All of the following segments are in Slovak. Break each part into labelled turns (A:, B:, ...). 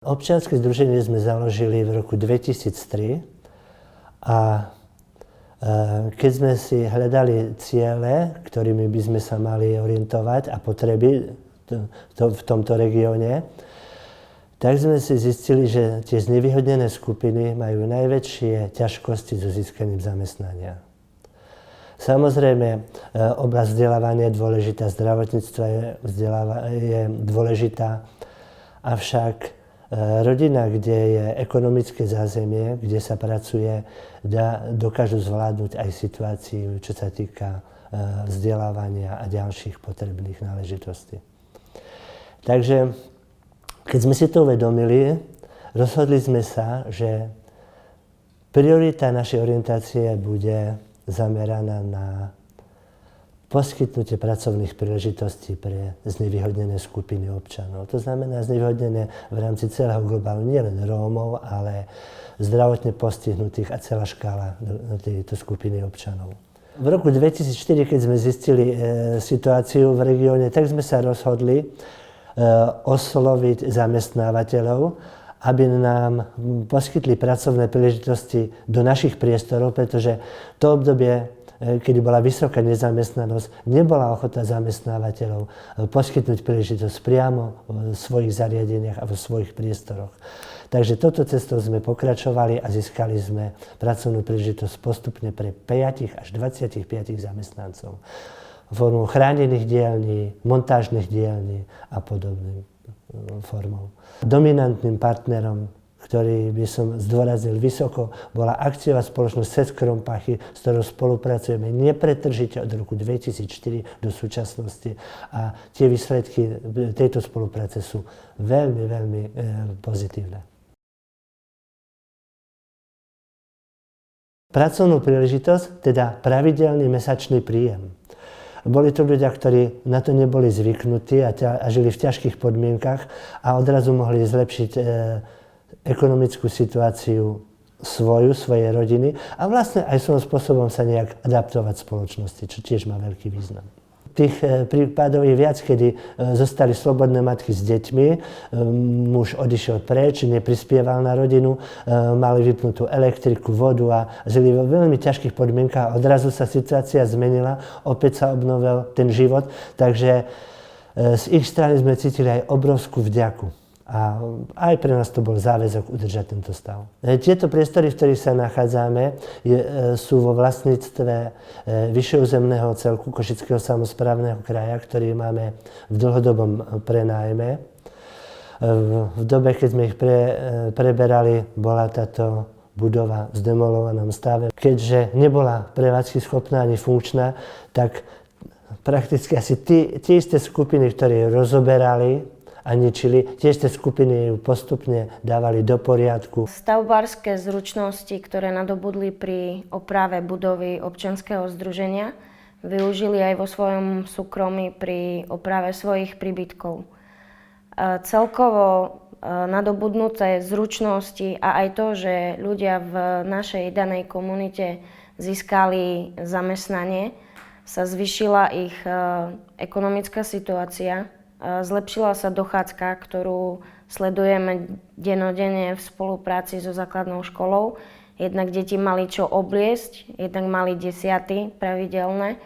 A: Občianske združenie sme založili v roku 2003 a keď sme si hľadali ciele, ktorými by sme sa mali orientovať a potreby v tomto regióne, tak sme si zistili, že tie znevýhodnené skupiny majú najväčšie ťažkosti so získaním zamestnania. Samozrejme, oblasť vzdelávania je dôležitá, zdravotníctvo je dôležitá, avšak rodina, kde je ekonomické zázemie, kde sa pracuje, dokážu zvládnuť aj situáciu, čo sa týka vzdelávania a ďalších potrebných náležitostí. Takže keď sme si to uvedomili, rozhodli sme sa, že priorita našej orientácie bude zameraná na poskytnutie pracovných príležitostí pre znevýhodnené skupiny občanov. To znamená znevýhodnené v rámci celého globálu, nielen Rómov, ale zdravotne postihnutých a celá škála tejto skupiny občanov. V roku 2004, keď sme zistili situáciu v regióne, tak sme sa rozhodli osloviť zamestnávateľov, aby nám poskytli pracovné príležitosti do našich priestorov, pretože to obdobie, kedy bola vysoká nezamestnanosť, nebola ochota zamestnávateľov poskytnúť príležitosť priamo v svojich zariadeniach a vo svojich priestoroch. Takže toto cestou sme pokračovali a získali sme pracovnú príležitosť postupne pre 5 až 25 zamestnancov. Formou chránených dielní, montážnych dielní a podobným formou. Dominantným partnerom, ktorý by som zdôraznil vysoko, bola akciová spoločnosť SES Krompachy, s ktorou spolupracujeme nepretržite od roku 2004 do súčasnosti. A tie výsledky tejto spolupráce sú veľmi, veľmi pozitívne. Pracovnú príležitosť, teda pravidelný mesačný príjem. Boli to ľudia, ktorí na to neboli zvyknutí a žili v ťažkých podmienkach a odrazu mohli zlepšiť ekonomickú situáciu svojej rodiny a vlastne aj svojím spôsobom sa nejak adaptovať v spoločnosti, čo tiež má veľký význam. Tých prípadov je viac, kedy zostali slobodné matky s deťmi, muž odišiel preč, neprispieval na rodinu, mali vypnutú elektriku, vodu a žili vo veľmi ťažkých podmienkach a odrazu sa situácia zmenila, opäť sa obnovil ten život, takže z ich strany sme cítili aj obrovskú vďaku. A aj pre nás to bol záväzok udržať tento stav. Tieto priestory, v ktorých sa nachádzame, sú vo vlastníctve Vyššieho územného celku Košického samosprávneho kraja, ktorý máme v dlhodobom prenájme. V dobe, keď sme ich preberali, bola táto budova v zdemolovanom stave. Keďže nebola prevádzky schopná ani funkčná, tak prakticky asi tie isté skupiny, ktoré rozoberali a ničili, tiež tie skupiny ju postupne dávali do poriadku.
B: Stavbárske zručnosti, ktoré nadobudli pri oprave budovy občianskeho združenia, využili aj vo svojom súkromí pri oprave svojich príbytkov. Celkovo nadobudnuté zručnosti a aj to, že ľudia v našej danej komunite získali zamestnanie, sa zvýšila ich ekonomická situácia, zlepšila sa dochádzka, ktorú sledujeme dennodenne v spolupráci so základnou školou. Jednak deti mali čo obliecť, jednak mali desiaty pravidelné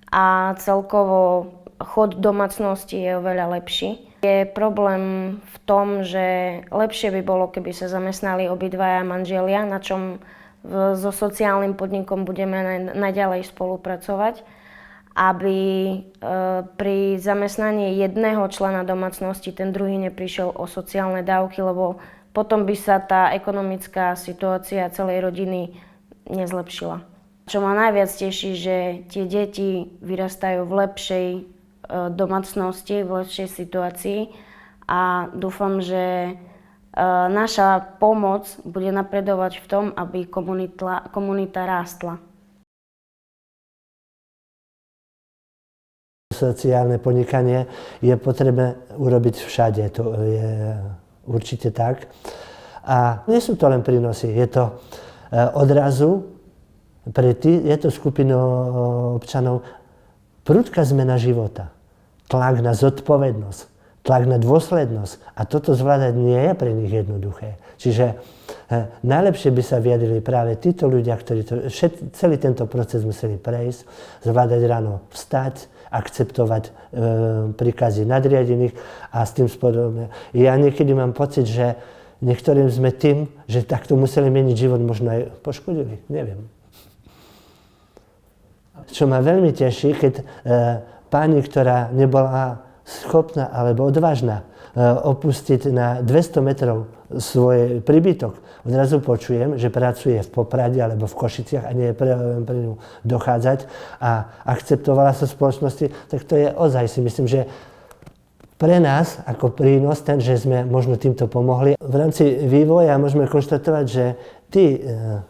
B: a celkovo chod domácnosti je oveľa lepší. Je problém v tom, že lepšie by bolo, keby sa zamestnali obidvaja manželia, na čom so sociálnym podnikom budeme naďalej spolupracovať, aby pri zamestnaní jedného člena domácnosti ten druhý neprišiel o sociálne dávky, lebo potom by sa tá ekonomická situácia celej rodiny nezlepšila. Čo ma najviac teší, že tie deti vyrastajú v lepšej domácnosti, v lepšej situácii a dúfam, že naša pomoc bude napredovať v tom, aby komunita rástla.
A: Sociálne podnikanie je potrebné urobiť všade, to je určite tak. A nie sú to len prínosy, je to odrazu pre tieto skupinu občanov prudká zmena života, tlak na zodpovednosť, tlak na dôslednosť. A toto zvládať nie je pre nich jednoduché. Čiže najlepšie by sa vyjadrili práve títo ľudia, ktorí celý tento proces museli prejsť, zvládať ráno vstať, akceptovať príkazy nadriadených a s tým spodobne. Ja niekedy mám pocit, že niektorým sme tým, že takto museli meniť život, možno aj poškodili, neviem. Čo ma veľmi teší, keď pani, ktorá nebola schopná alebo odvážna opustiť na 200 metrov svoj príbytok, odrazu počujem, že pracuje v Poprade alebo v Košiciach a nie je pre ňu dochádzať a akceptovala sa spoločnosti, tak to je ozaj si myslím, že pre nás ako prínos ten, že sme možno týmto pomohli. V rámci vývoja môžeme konštatovať, že tí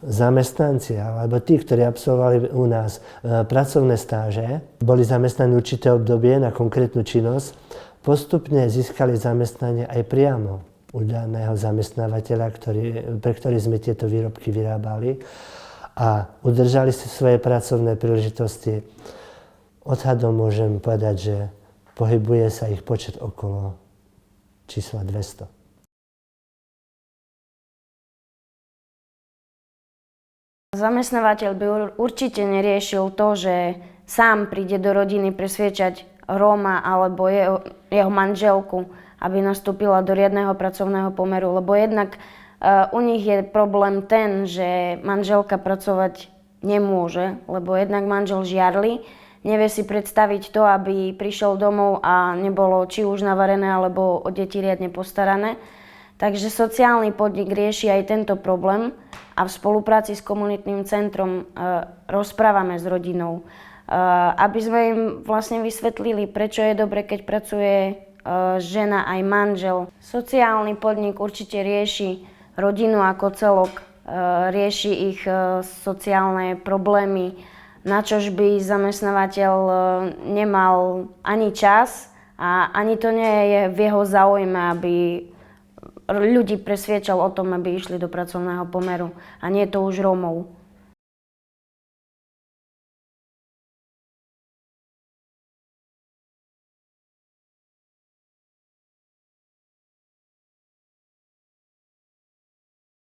A: zamestnanci alebo tí, ktorí absolvovali u nás pracovné stáže, boli zamestnaní určité obdobie na konkrétnu činnosť, postupne získali zamestnanie aj priamo u daného zamestnávateľa, pre ktorý sme tieto výrobky vyrábali a udržali si svoje pracovné príležitosti. Odhadom môžem povedať, že pohybuje sa ich počet okolo čísla 200.
B: Zamestnávateľ by určite neriešil to, že sám príde do rodiny presviečať Róma alebo jeho manželku, aby nastúpila do riadneho pracovného pomeru, lebo jednak u nich je problém ten, že manželka pracovať nemôže, lebo jednak manžel žiarli, nevie si predstaviť to, aby prišiel domov a nebolo či už navarené alebo o deti riadne postarané. Takže sociálny podnik rieši aj tento problém a v spolupráci s komunitným centrom rozprávame s rodinou, aby sme im vlastne vysvetlili, prečo je dobre, keď pracuje žena aj manžel. Sociálny podnik určite rieši rodinu ako celok, rieši ich sociálne problémy, na čož by zamestnávateľ nemal ani čas a ani to nie je v jeho záujme, aby ľudí presviečal o tom, aby išli do pracovného pomeru. A nie je to už Rómov.